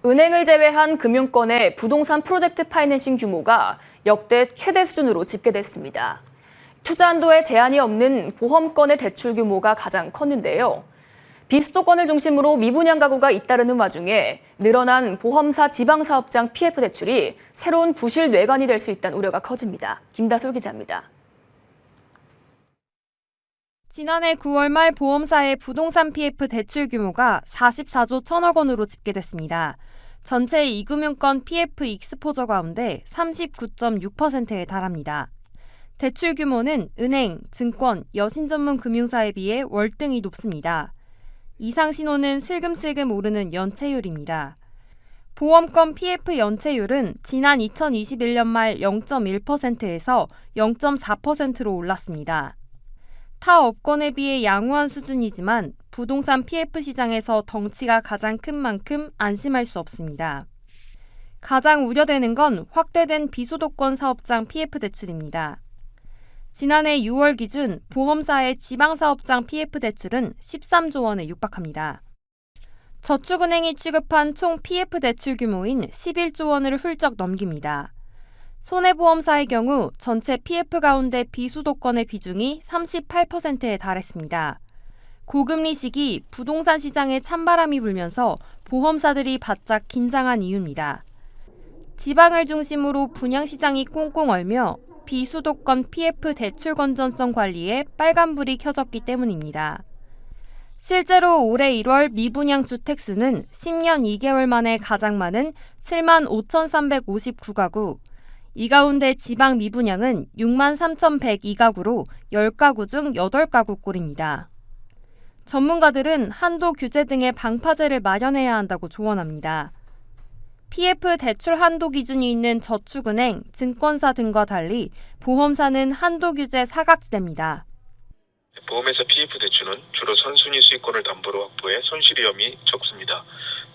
은행을 제외한 금융권의 부동산 프로젝트 파이낸싱 규모가 역대 최대 수준으로 집계됐습니다. 투자 한도에 제한이 없는 보험권의 대출 규모가 가장 컸는데요. 비수도권을 중심으로 미분양 가구가 잇따르는 와중에 늘어난 보험사 지방사업장 PF 대출이 새로운 부실 뇌관이 될 수 있다는 우려가 커집니다. 김다솔 기자입니다. 지난해 9월 말 보험사의 부동산 PF 대출 규모가 44조 1천억 원으로 집계됐습니다. 전체 이금융권 PF 익스포저 가운데 39.6%에 달합니다. 대출 규모는 은행, 증권, 여신 전문 금융사에 비해 월등히 높습니다. 이상 신호는 슬금슬금 오르는 연체율입니다. 보험권 PF 연체율은 지난 2021년 말 0.1%에서 0.4%로 올랐습니다. 타 업권에 비해 양호한 수준이지만 부동산 PF 시장에서 덩치가 가장 큰 만큼 안심할 수 없습니다. 가장 우려되는 건 확대된 비수도권 사업장 PF 대출입니다. 지난해 6월 기준 보험사의 지방사업장 PF 대출은 13조 원에 육박합니다. 저축은행이 취급한 총 PF 대출 규모인 11조 원을 훌쩍 넘깁니다. 손해보험사의 경우 전체 PF 가운데 비수도권의 비중이 38%에 달했습니다. 고금리 시기 부동산 시장에 찬바람이 불면서 보험사들이 바짝 긴장한 이유입니다. 지방을 중심으로 분양시장이 꽁꽁 얼며 비수도권 PF 대출 건전성 관리에 빨간불이 켜졌기 때문입니다. 실제로 올해 1월 미분양 주택수는 10년 2개월 만에 가장 많은 7만 5,359가구, 이 가운데 지방 미분양은 6만 3,102가구로 10가구 중 8가구 꼴입니다. 전문가들은 한도 규제 등의 방파제를 마련해야 한다고 조언합니다. PF 대출 한도 기준이 있는 저축은행, 증권사 등과 달리 보험사는 한도 규제 사각지대입니다. 보험회사 PF 대출은 주로 선순위 수익권을 담보로 확보해 손실 위험이 적습니다.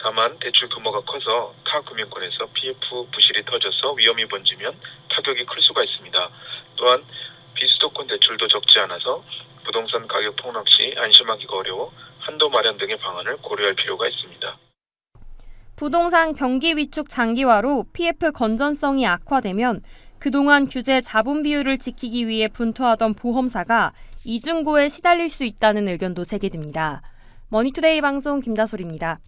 다만 대출 규모가 커서 타 금융권에서 PF 부실이 터져서 위험이 번지면 타격이 클 수가 있습니다. 또한 비수도권 대출도 적지 않아서 부동산 가격 폭락 시 안심하기가 어려워 한도 마련 등의 방안을 고려할 필요가 있습니다. 부동산 경기 위축 장기화로 PF 건전성이 악화되면 그동안 규제 자본 비율을 지키기 위해 분투하던 보험사가 이중고에 시달릴 수 있다는 의견도 제기됩니다. 머니투데이 방송 김다솔입니다.